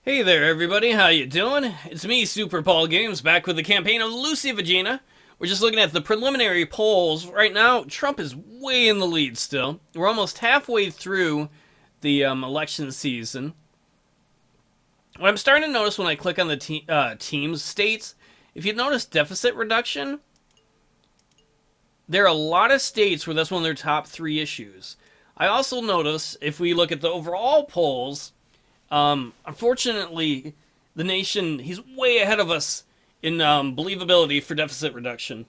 Hey there, everybody. How you doing? It's me, Super Paul Games, back with the campaign of Lucy Vagina. We're just looking at the preliminary polls. Right now, Trump is way in the lead still. We're almost halfway through the election season. What I'm starting to notice when I click on the teams states, if you notice deficit reduction, there are a lot of states where that's one of their top three issues. I also notice, if we look at the overall polls, unfortunately, the nation, he's way ahead of us in believability for deficit reduction.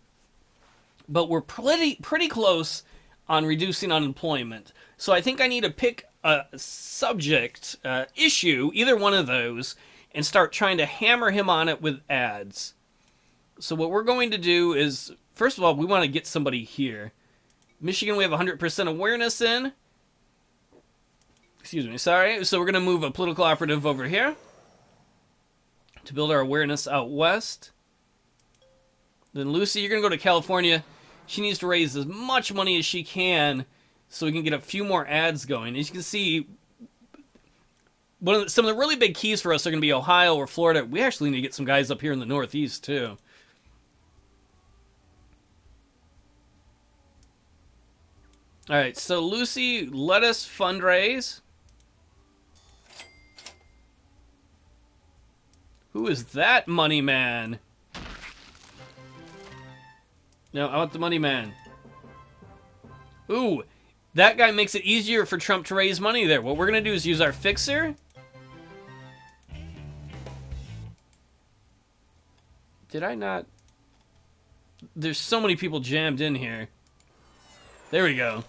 But we're pretty close on reducing unemployment. So I think I need to pick a subject, issue, either one of those, and start trying to hammer him on it with ads. So what we're going to do is, first of all, we want to get somebody here. Michigan, we have 100% awareness in. Excuse me, sorry. So we're going to move a political operative over here to build our awareness out west. Then Lucy, you're going to go to California. She needs to raise as much money as she can so we can get a few more ads going. As you can see, some of the really big keys for us are going to be Ohio or Florida. We actually need to get some guys up here in the Northeast, too. All right, so Lucy, let us fundraise. Who is that money man? No, I want the money man. Ooh, that guy makes it easier for Trump to raise money there. What we're going to do is use our fixer. Did I not? There's so many people jammed in here. There we go.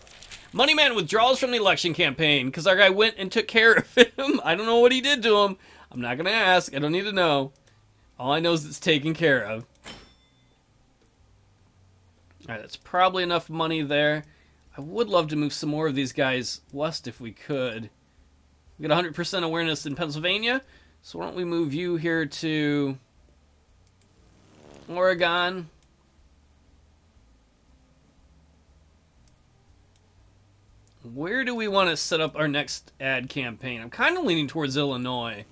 Moneyman withdraws from the election campaign because our guy went and took care of him. I don't know what he did to him. I'm not going to ask. I don't need to know. All I know is it's taken care of. Alright, that's probably enough money there. I would love to move some more of these guys west if we could. We got 100% awareness in Pennsylvania. So why don't we move you here to Oregon. Where do we want to set up our next ad campaign? I'm kind of leaning towards Illinois.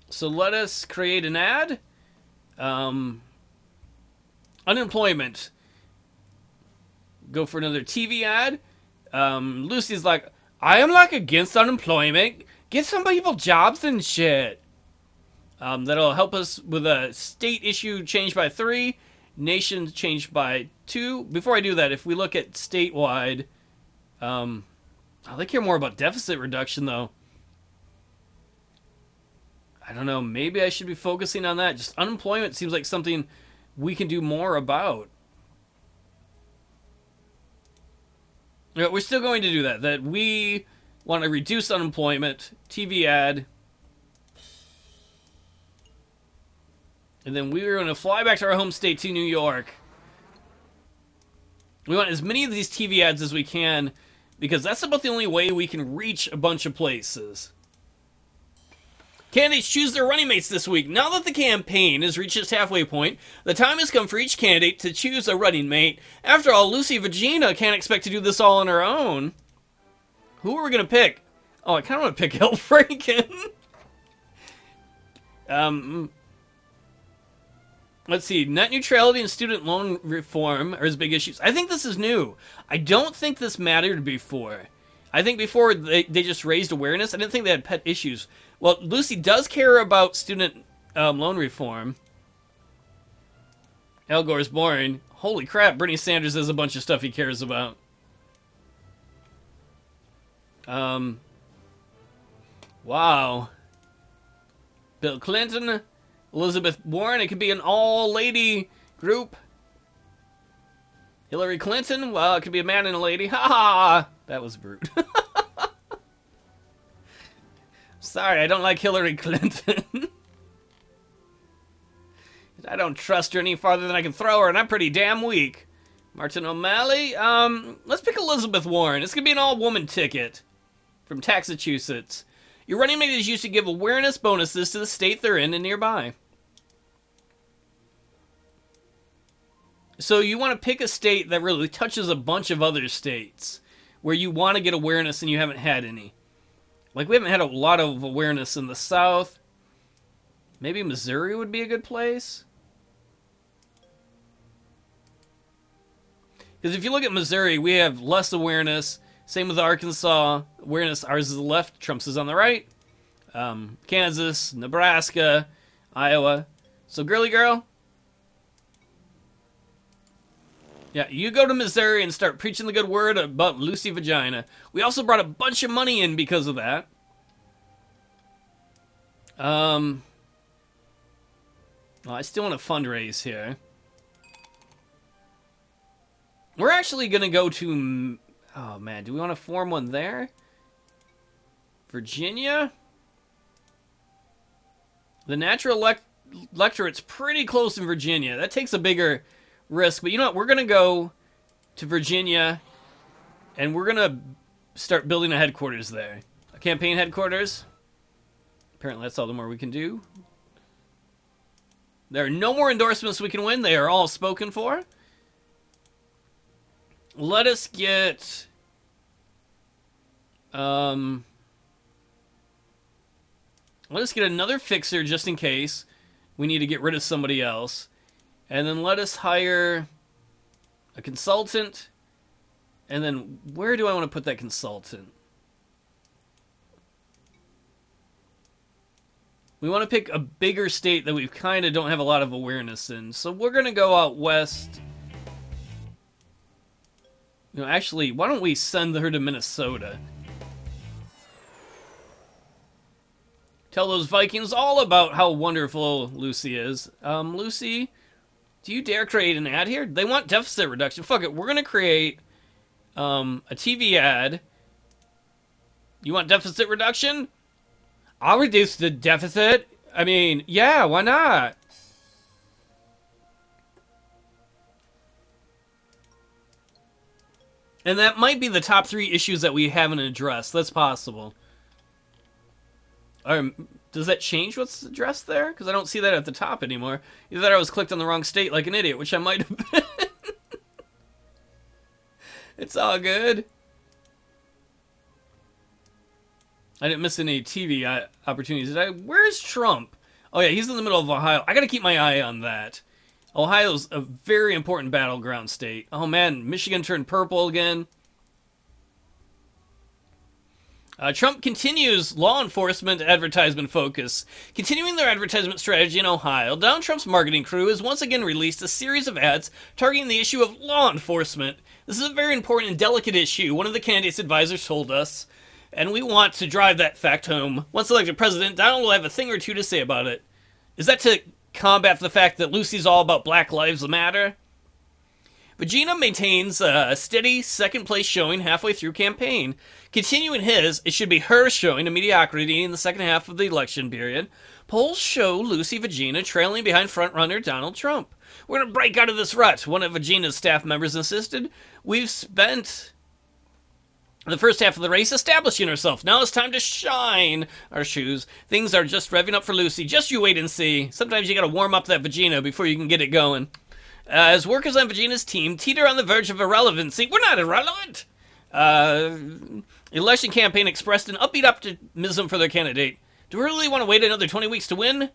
So let us create an ad. Unemployment. Go for another TV ad. Lucy's like, I am like against unemployment. Get some people jobs and shit. That'll help us with a state issue changed by 3. Nation changed by 2. Before I do that, if we look at statewide, they care more about deficit reduction, though. I don't know. Maybe I should be focusing on that. Just unemployment seems like something we can do more about. Yeah, we're still going to do that. That we want to reduce unemployment. TV ad. And then we're going to fly back to our home state to New York. We want as many of these TV ads as we can, because that's about the only way we can reach a bunch of places. Candidates choose their running mates this week. Now that the campaign has reached its halfway point, the time has come for each candidate to choose a running mate. After all, Lucy Vagina can't expect to do this all on her own. Who are we going to pick? Oh, I kind of want to pick Hil Franken. Let's see. Net neutrality and student loan reform are his big issues. I think this is new. I don't think this mattered before. I think before they just raised awareness. I didn't think they had pet issues. Well, Lucy does care about student loan reform. Al Gore's boring. Holy crap, Bernie Sanders has a bunch of stuff he cares about. Wow. Bill Clinton, Elizabeth Warren, it could be an all-lady group. Hillary Clinton, well, it could be a man and a lady. Ha ha! That was brute. Sorry, I don't like Hillary Clinton. I don't trust her any farther than I can throw her, and I'm pretty damn weak. Martin O'Malley, let's pick Elizabeth Warren. It's gonna be an all-woman ticket from Massachusetts. Your running mate is used to give awareness bonuses to the state they're in and nearby. So you want to pick a state that really touches a bunch of other states. where you want to get awareness and you haven't had any. Like, we haven't had a lot of awareness in the South. Maybe Missouri would be a good place. Because if you look at Missouri, we have less awareness. Same with Arkansas. Awareness, ours is the left, Trump's is on the right. Kansas, Nebraska, Iowa. So, girly girl, yeah, you go to Missouri and start preaching the good word about Lucy Vagina. We also brought a bunch of money in because of that. Well, I still want to fundraise here. We're actually going to go to... Oh, man, do we want to form one there? Virginia? The natural electorate's pretty close in Virginia. That takes a bigger risk. But you know what? We're going to go to Virginia, and we're going to start building a headquarters there. A campaign headquarters. Apparently that's all the more we can do. There are no more endorsements we can win. They are all spoken for. Let us get... let us get another fixer just in case we need to get rid of somebody else. And then let us hire a consultant. And then where do I want to put that consultant? We want to pick a bigger state that we kind of don't have a lot of awareness in. So we're going to go out west. You know, actually, why don't we send her to Minnesota? Tell those Vikings all about how wonderful Lucy is. Lucy, do you dare create an ad here? They want deficit reduction. Fuck it, we're going to create a TV ad. You want deficit reduction? I'll reduce the deficit. I mean, yeah, why not? And that might be the top 3 issues that we haven't addressed. That's possible. Does that change what's addressed there? Because I don't see that at the top anymore. Either that or I was clicked on the wrong state like an idiot, which I might have been. It's all good. I didn't miss any TV opportunities, did I? Where's Trump? Oh, yeah, he's in the middle of Ohio. I gotta keep my eye on that. Ohio's a very important battleground state. Oh, man, Michigan turned purple again. Trump continues law enforcement advertisement focus. Continuing their advertisement strategy in Ohio, Donald Trump's marketing crew has once again released a series of ads targeting the issue of law enforcement. This is a very important and delicate issue, one of the candidate's advisors told us, and we want to drive that fact home. Once elected president, Donald will have a thing or two to say about it. Is that to combat the fact that Lucy's all about Black Lives Matter? Vagina maintains a steady second-place showing halfway through campaign. Continuing his, it should be her showing a mediocrity in the second half of the election period. Polls show Lucy Vagina trailing behind frontrunner Donald Trump. We're going to break out of this rut, one of Vagina's staff members insisted. We've spent the first half of the race establishing herself. Now it's time to shine our shoes. Things are just revving up for Lucy. Just you wait and see. Sometimes you got to warm up that Vagina before you can get it going. As workers on Vagina's team teeter on the verge of irrelevancy, we're not irrelevant. Election campaign expressed an upbeat optimism for their candidate. Do we really want to wait another 20 weeks to win?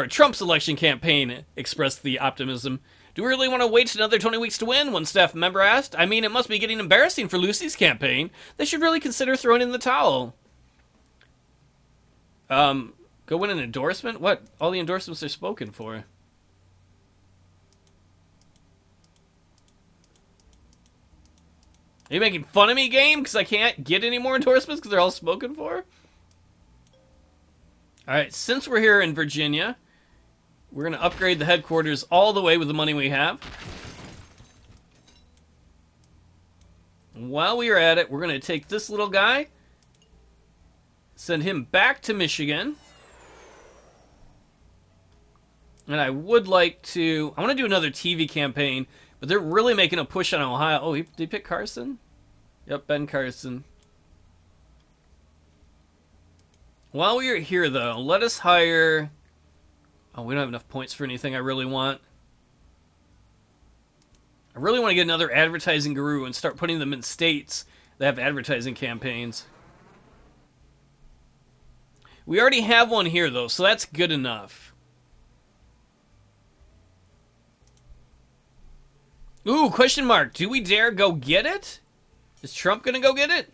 Trump's election campaign expressed the optimism. Do we really want to wait another 20 weeks to win? One staff member asked. I mean, it must be getting embarrassing for Lucy's campaign. They should really consider throwing in the towel. Go win an endorsement? What? All the endorsements are spoken for. Are you making fun of me, game? Because I can't get any more endorsements because they're all spoken for? Alright, since we're here in Virginia, we're going to upgrade the headquarters all the way with the money we have. While we are at it, we're going to take this little guy, send him back to Michigan. And I would like to... I want to do another TV campaign, but they're really making a push on Ohio. Oh, did he pick Carson? Yep, Ben Carson. While we are here, though, let us hire... Oh, we don't have enough points for anything I really want. I really want to get another advertising guru and start putting them in states They have advertising campaigns. We already have one here, though, so that's good enough. Ooh, question mark. Do we dare go get it? Is Trump gonna go get it?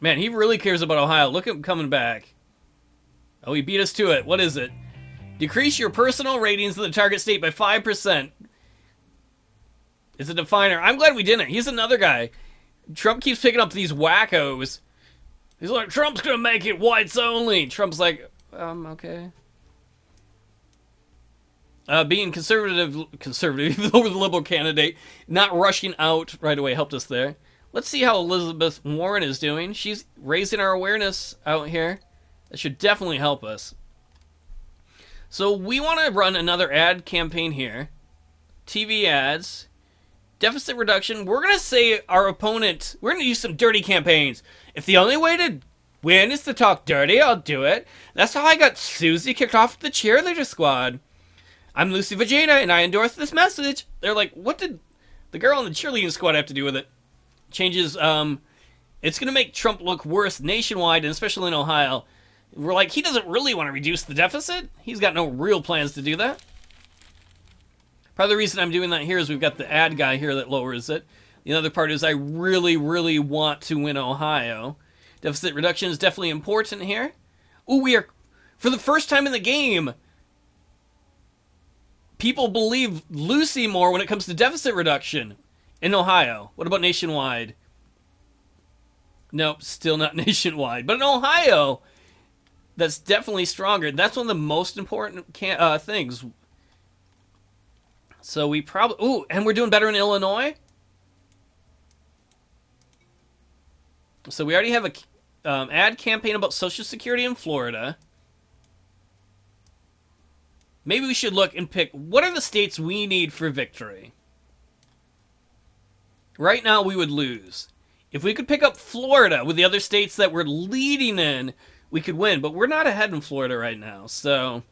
Man, he really cares about Ohio. Look at him coming back. Oh, he beat us to it. What is it? Decrease your personal ratings in the target state by 5%. It's a definer. I'm glad we didn't. He's another guy. Trump keeps picking up these wackos. He's like, Trump's gonna make it whites only. Trump's like, okay. Being conservative, even though we're the liberal candidate, not rushing out right away helped us there. Let's see how Elizabeth Warren is doing. She's raising our awareness out here. That should definitely help us. So we want to run another ad campaign here. TV ads. Deficit reduction. We're going to say our opponent, we're going to use some dirty campaigns. If the only way to win is to talk dirty, I'll do it. That's how I got Susie kicked off the cheerleader squad. I'm Lucy Vagina, and I endorse this message. They're like, what did the girl on the cheerleading squad have to do with it? Changes, it's going to make Trump look worse nationwide, and especially in Ohio. We're like, he doesn't really want to reduce the deficit. He's got no real plans to do that. Part of the reason I'm doing that here is we've got the ad guy here that lowers it. The other part is I really, really want to win Ohio. Deficit reduction is definitely important here. Ooh, we are, for the first time in the game, people believe Lucy more when it comes to deficit reduction in Ohio. What about nationwide? Nope, still not nationwide. But in Ohio, that's definitely stronger. That's one of the most important things. So we probably... Ooh, and we're doing better in Illinois? So we already have a ad campaign about Social Security in Florida. Maybe we should look and pick, what are the states we need for victory? Right now, we would lose. If we could pick up Florida with the other states that we're leading in, we could win. But we're not ahead in Florida right now, so...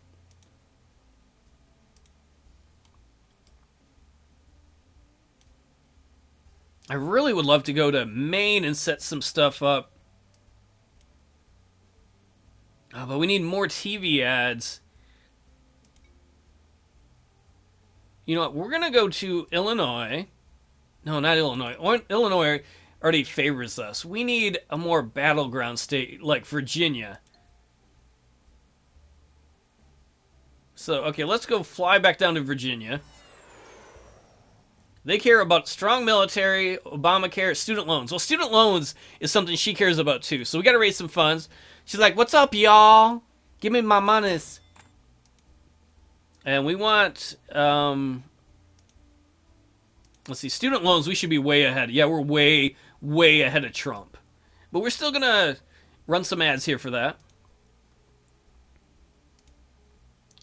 I really would love to go to Maine and set some stuff up. Oh, but we need more TV ads. You know what? We're going to go to Illinois. No, not Illinois. Illinois already favors us. We need a more battleground state like Virginia. So, okay, let's go fly back down to Virginia. They care about strong military, Obamacare, student loans. Well, student loans is something she cares about too. So we got to raise some funds. She's like, what's up, y'all? Give me my monies. And we want, let's see, student loans, we should be way ahead. Yeah, we're way, way ahead of Trump. But we're still going to run some ads here for that.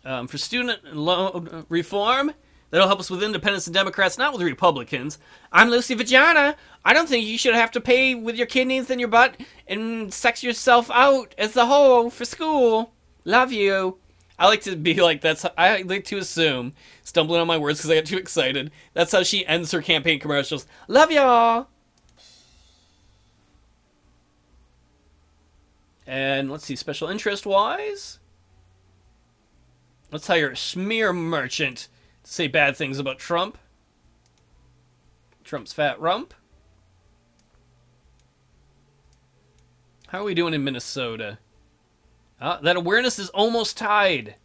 For student loan reform, that'll help us with independents and Democrats, not with Republicans. I'm Lucy Vagina. I don't think you should have to pay with your kidneys and your butt and sex yourself out as the whole for school. Love you. I like to be like, I like to assume, stumbling on my words because I got too excited, that's how she ends her campaign commercials. Love y'all. And let's see, special interest wise. Let's hire a smear merchant to say bad things about Trump. Trump's fat rump. How are we doing in Minnesota? That awareness is almost tied.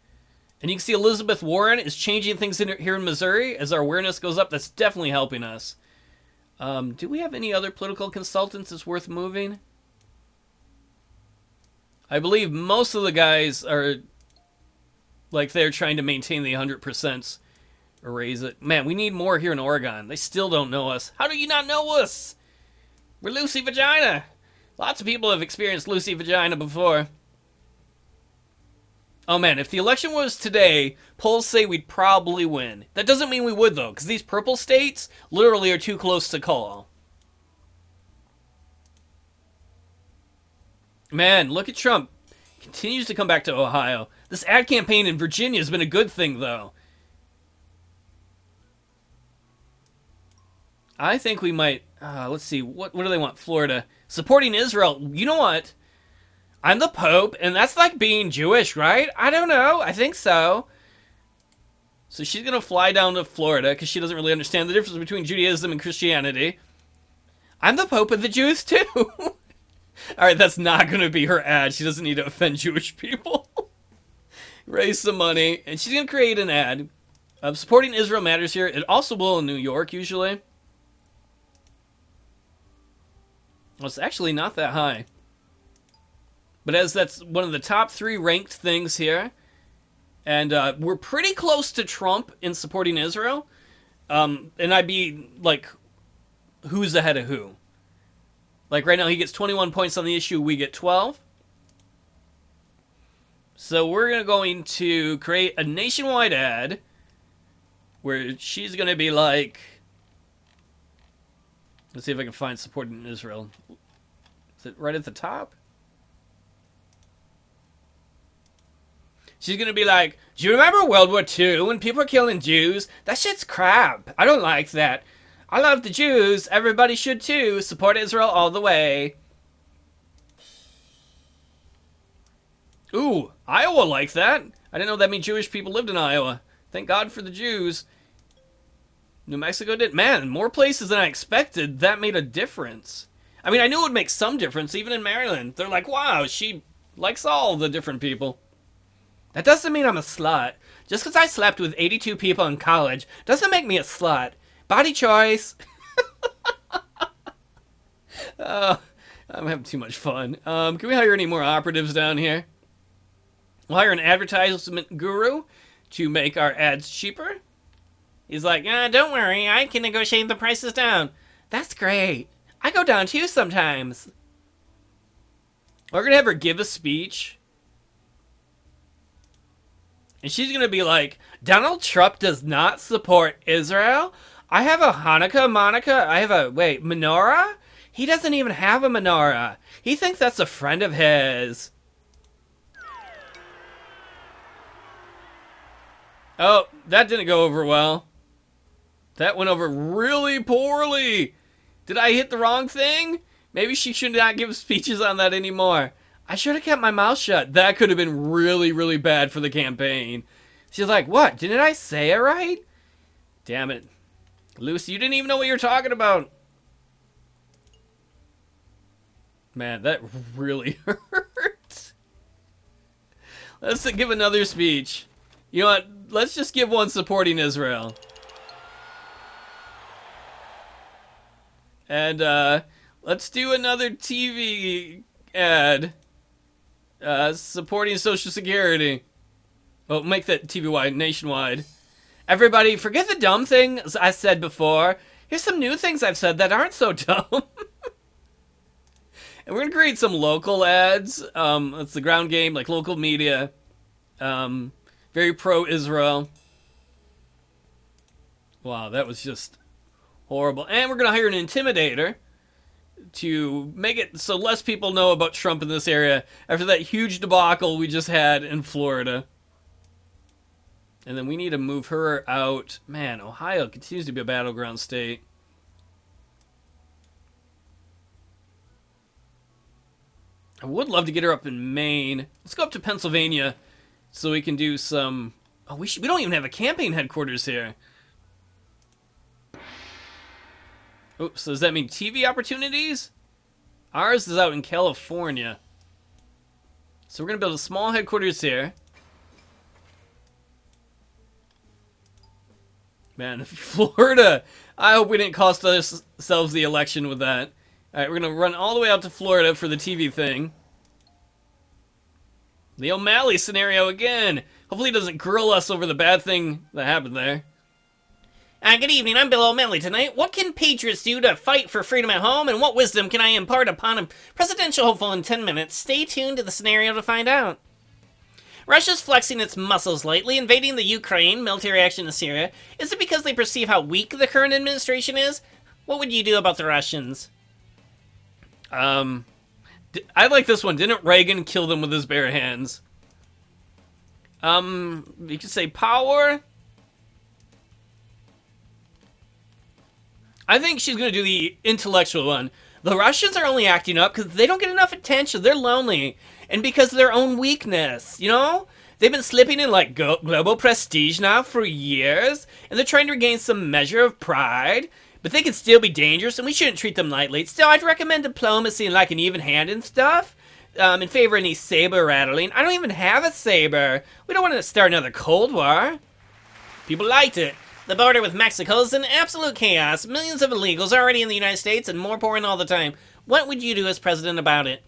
And you can see Elizabeth Warren is changing things here in Missouri as our awareness goes up. That's definitely helping us. Do we have any other political consultants that's worth moving? I believe most of the guys are like they're trying to maintain the 100% or raise it. Man, we need more here in Oregon. They still don't know us. How do you not know us? We're Lucy Vagina. Lots of people have experienced Lucy Vagina before. Oh man, if the election was today, polls say we'd probably win. That doesn't mean we would though, because these purple states literally are too close to call. Man, look at Trump. Continues to come back to Ohio. This ad campaign in Virginia has been a good thing though. I think we might... Let's see. What do they want? Florida. Supporting Israel. You know what? I'm the Pope, and that's like being Jewish, right? I don't know. I think so. So she's going to fly down to Florida because she doesn't really understand the difference between Judaism and Christianity. I'm the Pope of the Jews, too. All right, that's not going to be her ad. She doesn't need to offend Jewish people. Raise some money. And she's going to create an ad. Supporting Israel matters here. It also will in New York, usually. Well, it's actually not that high. But as that's one of the top 3 ranked things here. And we're pretty close to Trump in supporting Israel. And I'd be like, who's ahead of who? Like right now he gets 21 points on the issue, we get 12. So we're going to create a nationwide ad where she's going to be like, let's see if I can find supporting Israel. Is it right at the top? She's going to be like, do you remember World War II when people were killing Jews? That shit's crap. I don't like that. I love the Jews. Everybody should too. Support Israel all the way. Ooh, Iowa like that. I didn't know that many Jewish people lived in Iowa. Thank God for the Jews. New Mexico did. Man, more places than I expected. That made a difference. I mean, I knew it would make some difference, even in Maryland. They're like, wow, she likes all the different people. That doesn't mean I'm a slut. Just because I slept with 82 people in college doesn't make me a slut. Body choice. I'm having too much fun. Can we hire any more operatives down here? We'll hire an advertisement guru to make our ads cheaper. He's like, don't worry, I can negotiate the prices down. That's great. I go down too sometimes. We're going to have her give a speech. And she's going to be like, Donald Trump does not support Israel? I have a menorah? He doesn't even have a menorah. He thinks that's a friend of his. Oh, that didn't go over well. That went over really poorly. Did I hit the wrong thing? Maybe she should not give speeches on that anymore. I should have kept my mouth shut. That could have been really, really bad for the campaign. She's like, what? Didn't I say it right? Damn it. Lucy, you didn't even know what you were talking about. Man, that really hurt. Let's give another speech. You know what? Let's just give one supporting Israel. And let's do another TV ad supporting Social Security. Well, make that TV-wide, nationwide. Everybody, forget the dumb things I said before. Here's some new things I've said that aren't so dumb. And we're going to create some local ads. That's the ground game, like local media. Very pro-Israel. Wow, that was just horrible. And we're going to hire an intimidator to make it so less people know about Trump in this area after that huge debacle we just had in Florida. And then we need to move her out. Man, Ohio continues to be a battleground state. I would love to get her up in Maine. Let's go up to Pennsylvania so we can do some... Oh, we don't even have a campaign headquarters here. Oh, so does that mean TV opportunities? Ours is out in California. So we're going to build a small headquarters here. Man, Florida. I hope we didn't cost ourselves the election with that. Alright, we're going to run all the way out to Florida for the TV thing. The O'Malley scenario again. Hopefully he doesn't grill us over the bad thing that happened there. Good evening, I'm Bill O'Malley tonight. What can patriots do to fight for freedom at home, and what wisdom can I impart upon a presidential hopeful in 10 minutes? Stay tuned to the scenario to find out. Russia's flexing its muscles lately, invading the Ukraine, military action in Syria. Is it because they perceive how weak the current administration is? What would you do about the Russians? I like this one. Didn't Reagan kill them with his bare hands? You could say power. I think she's going to do the intellectual one. The Russians are only acting up because they don't get enough attention. They're lonely. And because of their own weakness, you know? They've been slipping in like global prestige now for years, and they're trying to regain some measure of pride, but they can still be dangerous, and we shouldn't treat them lightly. Still, I'd recommend diplomacy and like an even hand and stuff, in favor of any saber rattling. I don't even have a saber. We don't want to start another Cold War. People liked it. The border with Mexico is in absolute chaos. Millions of illegals already in the United States and more pouring all the time. What would you do as president about it?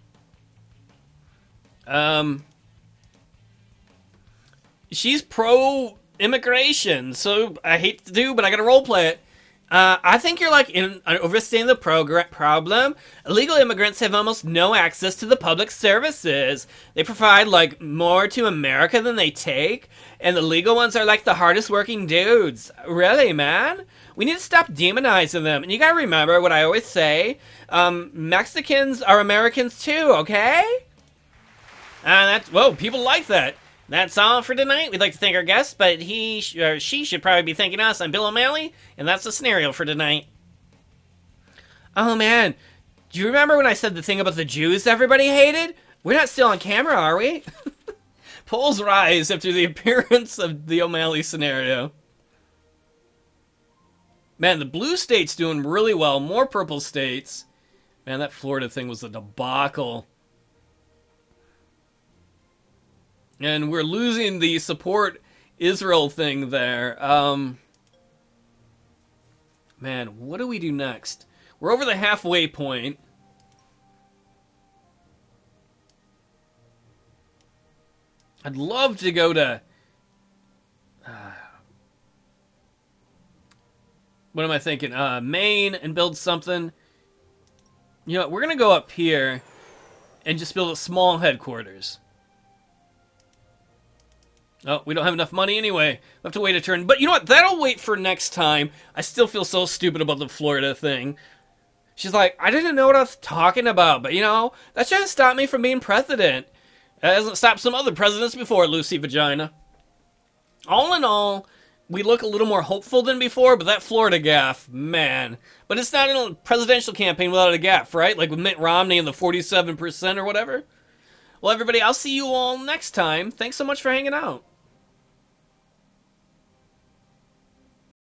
She's pro-immigration, so I hate to do, but I gotta roleplay it. I think you're like overstating the problem. Illegal immigrants have almost no access to the public services. They provide like more to America than they take, and the legal ones are like the hardest working dudes. Really, man? We need to stop demonizing them. And you gotta remember what I always say: Mexicans are Americans too. Okay? That's whoa. People like that. That's all for tonight. We'd like to thank our guest, but he or she should probably be thanking us. I'm Bill O'Malley, and that's the scenario for tonight. Oh man, do you remember when I said the thing about the Jews everybody hated? We're not still on camera, are we? Polls rise after the appearance of the O'Malley scenario. Man, the blue state's doing really well. More purple states. Man, that Florida thing was a debacle. And we're losing the support Israel thing there. Man, what do we do next? We're over the halfway point. I'd love to go to... what am I thinking? Maine and build something. You know what? We're going to go up here and just build a small headquarters. Oh, we don't have enough money anyway. We'll have to wait a turn. But you know what? That'll wait for next time. I still feel so stupid about the Florida thing. She's like, I didn't know what I was talking about. But, you know, that shouldn't stop me from being president. That hasn't stopped some other presidents before, Lucy Vagina. All in all, we look a little more hopeful than before. But that Florida gaffe, man. But it's not in a presidential campaign without a gaffe, right? Like with Mitt Romney and the 47% or whatever. Well, everybody, I'll see you all next time. Thanks so much for hanging out.